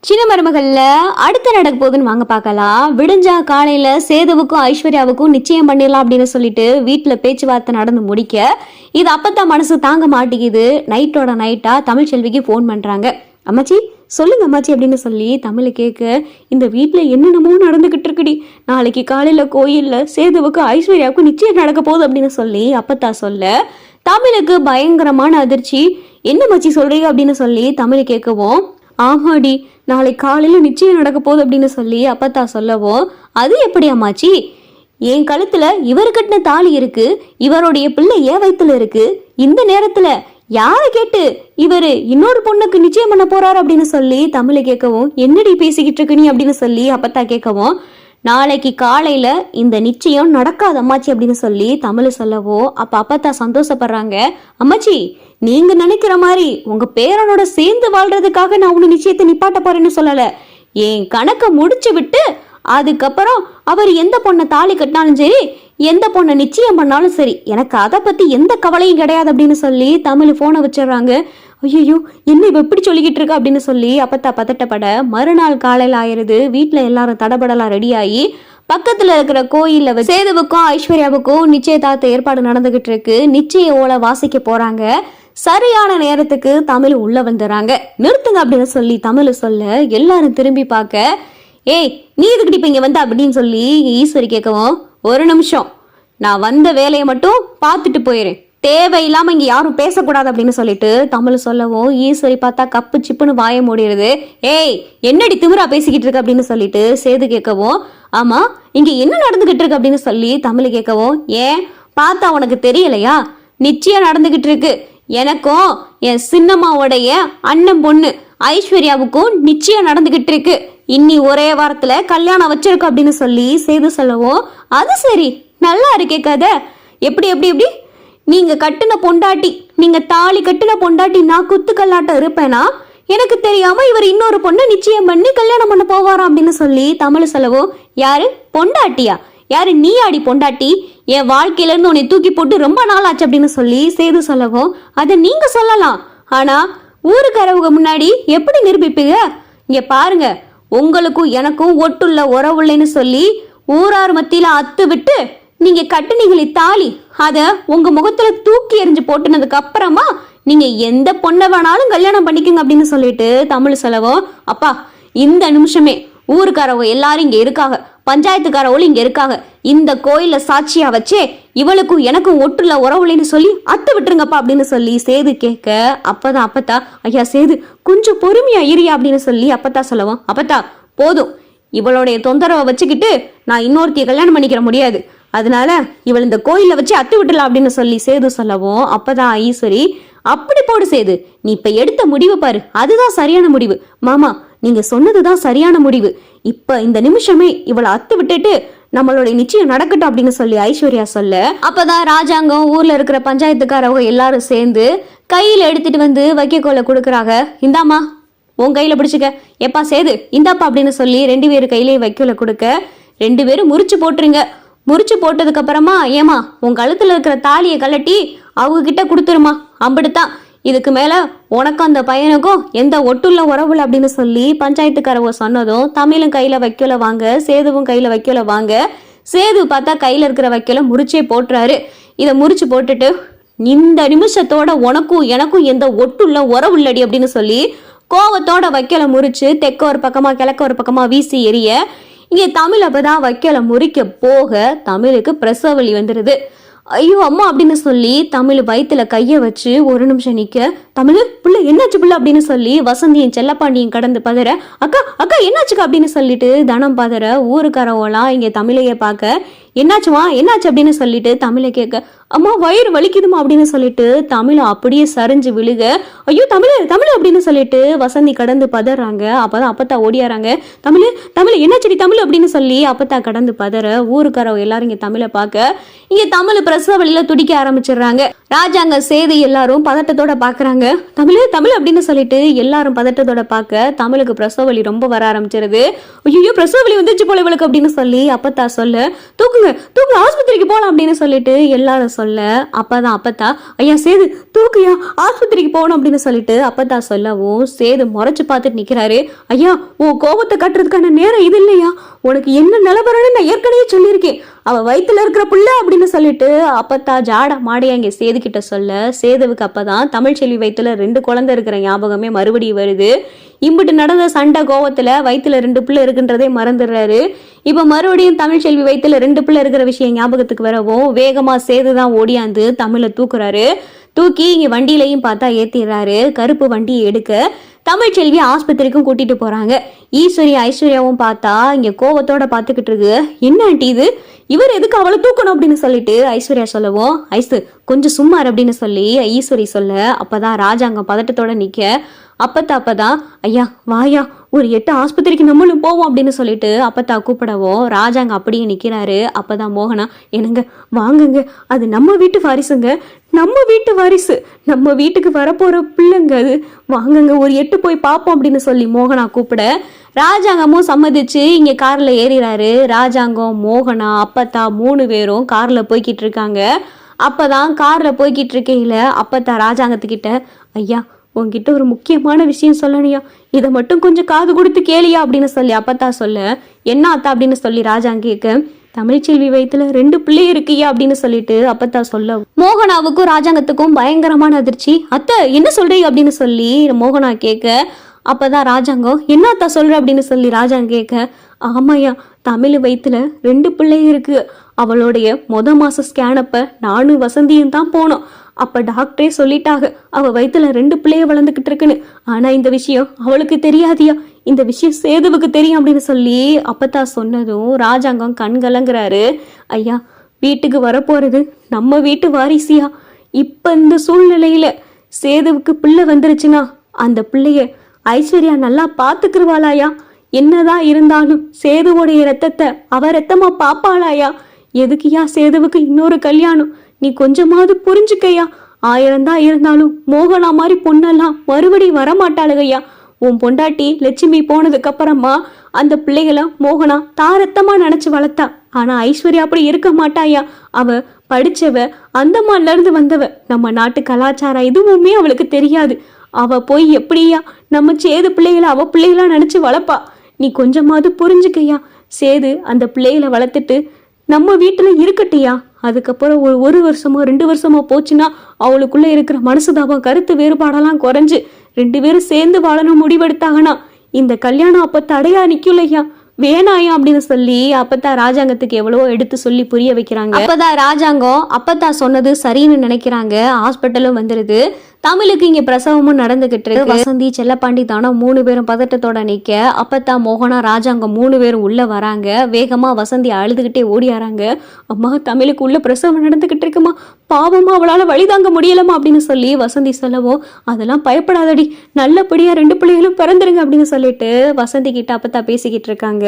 சின்ன மருமகள்ல அடுத்த நடக்க போகுதுன்னு வாங்க பார்க்கலாம். விடிஞ்சா காலையில சேதுவுக்கும் ஐஸ்வர்யாவுக்கும் நிச்சயம் பண்ணிடலாம் அப்படின்னு சொல்லிட்டு வீட்டுல பேச்சுவார்த்தை நடந்து முடிக்க இது அப்பத்தான் மனசு தாங்க மாட்டேங்குது. நைட்டோட நைட்டா தமிழ் செல்விக்கு ஃபோன் பண்றாங்க. அம்மாச்சி சொல்லுங்க அம்மாச்சி அப்படின்னு சொல்லி தமிழ் கேட்க, இந்த வீட்டுல என்னென்னமோ நடந்துகிட்டு இருக்குடி, நாளைக்கு காலையில கோயில்ல சேதுவுக்கும் ஐஸ்வர்யாவுக்கும் நிச்சயம் நடக்க போகுது அப்படின்னு சொல்லி அப்பத்தா சொல்ல தமிழுக்கு பயங்கரமான அதிர்ச்சி. என்ன மச்சி சொல்றீங்க அப்படின்னு சொல்லி தமிழ் கேட்கவும், ஆமாடி நாளை காலையில நிச்சயம் நடக்க போகுது அப்படின்னு சொல்லி அப்பத்தா சொல்லவும், அது எப்படி அம்மாச்சி, என் கழுத்துல இவர் கட்டின தாலி இருக்கு, இவருடைய பிள்ளை ஏன் வயித்துல இருக்கு, இந்த நேரத்துல யாரை கேட்டு இவரு இன்னொரு பொண்ணுக்கு நிச்சயம் பண்ண போறாரு அப்படின்னு சொல்லி தமிழை கேட்கவும், என்னடி பேசிக்கிட்டு இருக்கு நீ அப்படின்னு சொல்லி அப்பத்தா கேட்கவும், நாளைக்கு காலையில இந்த நிச்சயம் நடக்காது அம்மாச்சி அப்படின்னு சொல்லி தமிழ் சொல்லவோ அப்ப அப்பத்தா சந்தோஷப்படுறாங்க. அம்மாச்சி நீங்க நினைக்கிற மாதிரி உங்க பேரனோட சேர்ந்து வாழ்றதுக்காக நான் உன்னை நிச்சயத்தை நிப்பாட்ட போறேன்னு சொல்லல. என் கணக்கை முடிச்சு விட்டு அதுக்கப்புறம் அவர் எந்த பொண்ணை தாலி கட்டினாலும் சரி, எந்த பொண்ணை நிச்சயம் பண்ணாலும் சரி, எனக்கு அதை பத்தி எந்த கவலையும் கிடையாது அப்படின்னு சொல்லி தமிழ் போனை வச்சிடறாங்க. ஐயோ என்ன இவ எப்படி சொல்லிக்கிட்டு இருக்கா அப்படின்னு சொல்லி அப்பத்தா பதட்டப்பட மறுநாள் காலையில் ஆயிருது. வீட்டுல எல்லாரும் தடபடலாம் ரெடி ஆகி பக்கத்துல இருக்கிற கோயில்ல சேதுவுக்கும் ஐஸ்வர்யாவுக்கும் நிச்சயதார்த்த ஏற்பாடு நடந்துகிட்டு இருக்கு. நிச்சய ஓலை வாசிக்க போறாங்க. சரியான நேரத்துக்கு தமிழ் உள்ள வந்துடுறாங்க. நிறுத்துங்க அப்படின்னு சொல்லி தமிழ் சொல்ல எல்லாரும் திரும்பி பார்க்க, ஏய் நீ எதுக்கிட்ட இப்ப இங்க வந்த அப்படின்னு சொல்லி ஈஸ்வரி கேட்கவும், ஒரு நிமிஷம் நான் வந்த வேலையை மட்டும் பார்த்துட்டு போயிடுறேன், தேவையில்லாம இங்க யாரும் பேசக்கூடாது அப்படின்னு சொல்லிட்டு தமிழ் சொல்லவும் ஈஸ்வரி பார்த்தா கப்பு சிப்புன்னு வாய மூடிடுது. ஏய் என்னடி திமிரா பேசிக்கிட்டு இருக்கு அப்படின்னு சொல்லிட்டு சேது கேட்கவும், ஆமா இங்க என்ன நடந்துகிட்டு இருக்கு அப்படின்னு சொல்லி தமிழ் கேட்கவும், ஏன் பார்த்தா உனக்கு தெரியலையா, நிச்சயம் நடந்துகிட்டு இருக்கு, எனக்கும் என் சின்னம்மாவோடைய அண்ணன் பொண்ணு ஐஸ்வர்யாவுக்கும் நிச்சயம் நடந்துகிட்டு இருக்கு, இன்னி ஒரே வாரத்துல கல்யாணம் வச்சிருக்கோம் அப்படின்னு சொல்லி சேது சொல்லவும், அது சரி நல்லா இருக்கே கதை, எப்படி எப்படி எப்படி நீங்க கட்டுன பொண்டாட்டி, நீங்க தாலி கட்டுன பொண்டாட்டி நான் குத்துக்கல்லாட்டம் இருப்பேனா, எனக்கு தெரியாம இவர் இன்னொரு பொண்ணு நிச்சயம் பண்ணி கல்யாணம் பண்ண போவாராம் அப்படின்னு சொல்லி தமிழ் சொல்லவும், யாரு பொண்டாட்டியா, யாரு நீ ஆடி பொண்டாட்டி, என் வாழ்க்கையில இருந்து உன்னை தூக்கி போட்டு ரொம்ப நாள் ஆச்சு அப்படின்னு சொல்லி சேது சொல்லவும், அதை நீங்க சொல்லலாம், ஆனா ஊருக்காரவங்க முன்னாடி எப்படி நிரூபிப்பீங்க, இங்க பாருங்க உங்களுக்கும் எனக்கும் ஒட்டுள்ள உறவுள்ளேன்னு சொல்லி ஊரார் மத்தியில அத்து விட்டு நீங்க கட்டுனீங்களே தாலி, அத உங்க முகத்துல தூக்கி எறிஞ்சு போட்டுனதுக்கு அப்புறமா நீங்க எந்த பொண்ணை வேணாலும் கல்யாணம் பண்ணிக்கோங்க அப்படின்னு சொல்லிட்டு தமிழ் சொல்லவும், அப்பா இந்த நிமிஷமே ஊருக்காரவங்க எல்லாரும் இங்க இருக்காங்க, பஞ்சாயத்துக்காரவங்களும் இங்க இருக்காங்க, இந்த கோயில சாட்சியா வச்சே இவளுக்கும் எனக்கும் ஒட்டுல உறவுலைன்னு சொல்லி அத்து விட்டுருங்கப்பா அப்படின்னு சொல்லி சேது கேட்க, அப்பதான் அப்பத்தா, ஐயா சேது கொஞ்சம் பொறுமையா இரியா அப்படின்னு சொல்லி அப்பத்தா சொல்லவும், அப்பத்தா போதும், இவளுடைய தொந்தரவை வச்சுக்கிட்டு நான் இன்னொருத்தைய கல்யாணம் பண்ணிக்கிற முடியாது, அதனால இவள் இந்த கோயில வச்சு அத்து விட்டுலாம் அப்படின்னு சொல்லி சேது சொல்லவும், அப்பதான் ஈஸ்வரி, அப்படி போடு சேது, நீ இப்ப எடுத்த முடிவு பாரு, அதுதான் சரியான முடிவு, மாமா நீங்க சொன்னதுதான் சரியான முடிவு, இப்ப இந்த நிமிஷமே இவளை அத்து விட்டுட்டு நம்மளுடைய நிச்சயம் நடக்கட்டும் அப்படின்னு சொல்லி ஐஸ்வர்யா சொல்ல, அப்பதான் ராஜாங்கம் ஊர்ல இருக்கிற பஞ்சாயத்துக்காரவங்க எல்லாரும் சேர்ந்து கையில எடுத்துட்டு வந்து வைக்கோலை கொடுக்குறாங்க. இந்தாமா உன் கையில பிடிச்சுக்க, எப்பா சேது இந்தாப்பா அப்படின்னு சொல்லி 2 பேரு கையிலேயே வைக்கோலை கொடுக்க, 2 பேரும் முறிச்சு போட்டுருங்க, முறிச்சு போட்டதுக்கு அப்புறமா ஏமா உன் கழுத்துல இருக்கிற தாலியை கலட்டி அவங்க கிட்ட கொடுத்துருமா, அம்பிடுத்தான், இதுக்கு மேல உனக்கும் அந்த பையனுக்கும் எந்த ஒட்டுள்ள உறவுல அப்படின்னு சொல்லி பஞ்சாயத்துக்காரவங்க சொன்னதும் தமிழும் கையில வைக்கோல வாங்க, சேதுவும் கையில வைக்கோல வாங்க, சேது பார்த்தா கையில இருக்கிற வைக்கோல முறிச்சே போட்டுறாரு. இதை முறிச்சு போட்டுட்டு, இந்த நிமிஷத்தோட உனக்கும் எனக்கும் எந்த ஒட்டுள்ள உறவுள்ளடி அப்படின்னு சொல்லி கோவத்தோட வைக்கோல முறிச்சு தெக்க ஒரு பக்கமா கிழக்க ஒரு பக்கமா வீசி எறிய, இங்கே தமிழ் அப்பதான் வைக்கோல முறிக்க போக தமிழுக்கு பிரசவ வலி வந்துடுது. ஐயோ அம்மா அப்படின்னு சொல்லி தமிழ் வயிற்றுல கைய வச்சு ஒரு நிமிஷம் நிக்க, தமிழ் புள்ள என்னாச்சு புள்ள அப்படின்னு சொல்லி வசந்தியும் செல்லப்பாண்டியும் கடந்து பதற, அக்கா அக்கா என்னாச்சுக்கா அப்படின்னு சொல்லிட்டு தனம் பதற ஊருக்காரவெல்லாம் இங்க தமிழையே பார்க்க, என்னாச்சுமா என்னாச்சு அப்படின்னு சொல்லிட்டு தமிழை கேட்க, அம்மா வயிறு வலிக்குதுமா அப்படின்னு சொல்லிட்டு தமிழ் அப்படியே சரிஞ்சு விழுக, ஐயோ தமிழ் தமிழ் அப்படின்னு சொல்லிட்டு வசந்தி கடந்து பதறாங்க. அப்பதான் அப்பத்தா ஓடியாராங்க, தமிழ் தமிழ் என்னாச்சடி தமிழ் அப்படின்னு சொல்லி அப்பத்தா கடந்து பதற ஊருக்காரவங்க எல்லாரும் இங்க தமிழை பார்க்க, இங்க தமிழ் பிரசவ வழியில துடிக்க ஆரம்பிச்சிடுறாங்க. ராஜாங்க சேது எல்லாரும் பதட்டத்தோட பாக்குறாங்க. தமிழ் தமிழ் அப்படின்னு சொல்லிட்டு எல்லாரும் பதட்டத்தோட பார்க்க தமிழுக்கு பிரசவ வலி ரொம்ப வர ஆரம்பிச்சிருது. ஐயோ பிரசவ வலி வந்துச்சு போல இவளுக்கு அப்படின்னு சொல்லி அப்பத்தா சொல்ல, தூக்குங்க தூக்குங்க ஆஸ்பத்திரிக்கு போலாம் அப்படின்னு சொல்லிட்டு எல்லாரும் சொல்ல அப்பதான் அப்பத்தா ஐயா சேது தூக்குயா ஆஸ்பத்திரிக்கு போகணும் அப்படின்னு சொல்லிட்டு அப்பத்தா சொல்லவும் சேது முறைச்சு பார்த்துட்டு நிக்கிறாரு. ஐயா உன் கோபத்தை கட்டுறதுக்கான நேரம் இது இல்லையா, உனக்கு என்ன நிலவரன்னு நான் ஏற்கனவே சொல்லியிருக்கேன், அவ வயிற்றுல இருக்கிற புள்ள அப்படின்னு சொல்லிட்டு அப்பத்தா ஜாட மாடியா இங்க சேது கிட்ட சொல்ல சேதுவுக்கு அப்பதான் தமிழ்ச்செல்வி வயிற்றுல 2 குழந்தை இருக்கிற ஞாபகமே மறுபடியும் வருது. இம்பிட்டு நடந்த சண்டை கோவத்துல வயிற்றுல 2 பிள்ளை இருக்குன்றதே மறந்துடுறாரு. இப்ப மறுபடியும் தமிழ்ச்செல்வி வயிற்றுல 2 பிள்ளை இருக்கிற விஷயம் ஞாபகத்துக்கு வரவும் வேகமா சேதுதான் ஓடியாந்து தமிழை தூக்குறாரு. தூக்கி இங்க வண்டியிலையும் பார்த்தா ஏத்திடுறாரு. கருப்பு வண்டியை எடுக்க தமிழ்ச்செல்வி ஆஸ்பத்திரிக்கும் கூட்டிட்டு போறாங்க. ஈஸ்வரி ஐஸ்வர்யாவும் பார்த்தா இங்க கோவத்தோட பாத்துக்கிட்டு இருக்கு. என்ன ஆண்டி இது, இவர் எதுக்கு அவளை தூக்கணும் அப்படின்னு சொல்லிட்டு ஐஸ்வர்யா சொல்லவும் ஐசு கொஞ்சம் சும்மார் அப்படின்னு சொல்லி ஈஸ்வரி சொல்ல அப்பதான் ராஜாங்கம் பதட்டத்தோட நிக்க அப்பதான் ஐயா வாயா ஒரு 8 ஆஸ்பத்திரிக்கு நம்மளும் போவோம் அப்படின்னு சொல்லிட்டு அப்பத்தா கூப்பிடவும் ராஜாங்க அப்படியே நிக்கிறாரு. அப்பதான் மோகனா என்னங்க வாங்குங்க, அது நம்ம வீட்டு வாரிசுங்க, நம்ம வீட்டு வாரிசு, நம்ம வீட்டுக்கு வரப்போற பிள்ளைங்க, அது வாங்குங்க ஒரு 8 போய் பார்ப்போம் அப்படின்னு சொல்லி மோகனா கூப்பிட ராஜாங்கமும் சம்மதிச்சு இங்க கார்ல ஏறிறாரு. ராஜாங்கம் மோகனா அப்பத்தா 3 பேரும் கார்ல போய்கிட்டு இருக்காங்க. அப்பதான் கார்ல போய்கிட்டு இருக்கையில அப்பத்தா ராஜாங்கத்துக்கிட்ட ஐயா உன்கிட்ட ஒரு முக்கியமான விஷயம் சொல்லணுயா, இதை மட்டும் கொஞ்சம் காது கொடுத்து கேளியா அப்படின்னு சொல்லி அப்பத்தா சொல்ல என்ன அத்தா அப்படின்னு சொல்லி ராஜாங்க கேட்க தமிழ்ச்செல்வி வயிற்றுல 2 பிள்ளை இருக்கியா அப்படின்னு சொல்லிட்டு அப்பத்தா சொல்ல மோகனாவுக்கும் ராஜாங்கத்துக்கும் பயங்கரமான அதிர்ச்சி. அத்தை என்ன சொல்றீங்க அப்படின்னு சொல்லி மோகனா கேட்க அப்பதான் ராஜாங்கம் என்ன அத்தா சொல்ற அப்படின்னு சொல்லி ராஜாங்க கேட்க ஆமாயா தமிழ் வயிற்றுல 2 பிள்ளை இருக்கு, அவளுடைய மாச ஸ்கேனப்ப நானும் வசந்தியும் தான் போனோம். அப்ப டாக்டரே சொல்லிட்டாங்க அவ வயிற்றுல 2 பிள்ளைய வளர்ந்துகிட்டு இருக்குன்னு. ஆனா இந்த விஷயம் அவளுக்கு தெரியாதியா, இந்த விஷயம் சேதுவுக்கு தெரியும் அப்படின்னு சொல்லி அப்பத்தா சொன்னதும் ராஜாங்கம் கண்கலங்குறாரு. ஐயா வீட்டுக்கு வரப்போறது நம்ம வீட்டு வாரிசியா, இப்ப இந்த சூழ்நிலையில சேதுவுக்கு பிள்ளை வந்துருச்சுன்னா அந்த பிள்ளைய ஐஸ்வர்யா நல்லா பாத்துக்கிருவாளாயா, என்னதான் இருந்தாலும் சேதுவோடைய ரத்தத்தை அவ ரத்தமா பாப்பாளாயா, எதுக்குயா சேதுவுக்கு இன்னொரு கல்யாணம், நீ கொஞ்சமாவது புரிஞ்சுக்கையா, 1000 தான் இருந்தாலும் மோகனா மாதிரி பொண்ணெல்லாம் மறுபடி வரமாட்டாளுகையா, உன் பொண்டாட்டி லட்சுமி போனதுக்கு அப்புறமா அந்த பிள்ளைகளை மோகனா தாரத்தமா நினைச்சு வளர்த்தா. ஆனா ஐஸ்வர்யா அப்படி இருக்க மாட்டாயா, அவ படிச்சவ அந்தமான்ல இருந்து வந்தவ, நம்ம நாட்டு கலாச்சாரம் எதுவுமே அவளுக்கு தெரியாது, அவ போய் எப்படியா நம்ம சேது பிள்ளைகளை அவ பிள்ளைகளா நினைச்சு வளர்ப்பா, நீ கொஞ்சமாவது புரிஞ்சுக்கையா, சேது அந்த பிள்ளைகளை வளர்த்துட்டு நம்ம வீட்டுல இருக்கட்டியா, அதுக்கப்புறம் ஒரு வருஷமோ 2 வருஷமோ போச்சுன்னா அவளுக்குள்ள இருக்கிற மனசுதாபம் கருத்து வேறுபாடெல்லாம் குறைஞ்சு 2 பேரும் சேர்ந்து வாழணும் முடிவெடுத்தாங்கன்னா இந்த கல்யாணம் அப்ப தடையா நிக்கலையா, வேணாயா அப்படின்னு சொல்லி அப்பத்தா ராஜாங்கத்துக்கு எவ்வளவோ எடுத்து சொல்லி புரிய வைக்கிறாங்க. அப்பதான் ராஜாங்கம் அப்பத்தா சொன்னது சரின்னு நினைக்கிறாங்க. ஹாஸ்பிட்டலும் வந்துருது. தமிழுக்கு இங்க பிரசவமும் நடந்துகிட்டு இருக்கு. வசந்தி செல்லப்பாண்டி தானோ 3 பேரும் பதட்டத்தோட நிக்க அப்பத்தா மோகனா ராஜாங்கம் 3 பேரும் உள்ள வராங்க. வேகமா வசந்தி அழுதுகிட்டே ஓடியாராங்க. அம்மா தமிழுக்கு உள்ள பிரசவம் நடந்துகிட்டு இருக்குமா, பாவமா அவளால வழிதாங்க முடியலமா அப்படின்னு சொல்லி வசந்தி சொல்லவும் அதெல்லாம் பயப்படாதடி, நல்லபடியா 2 பிள்ளைகளும் பிறந்துருங்க அப்படின்னு சொல்லிட்டு வசந்தி கிட்ட அப்பத்தா பேசிக்கிட்டு இருக்காங்க.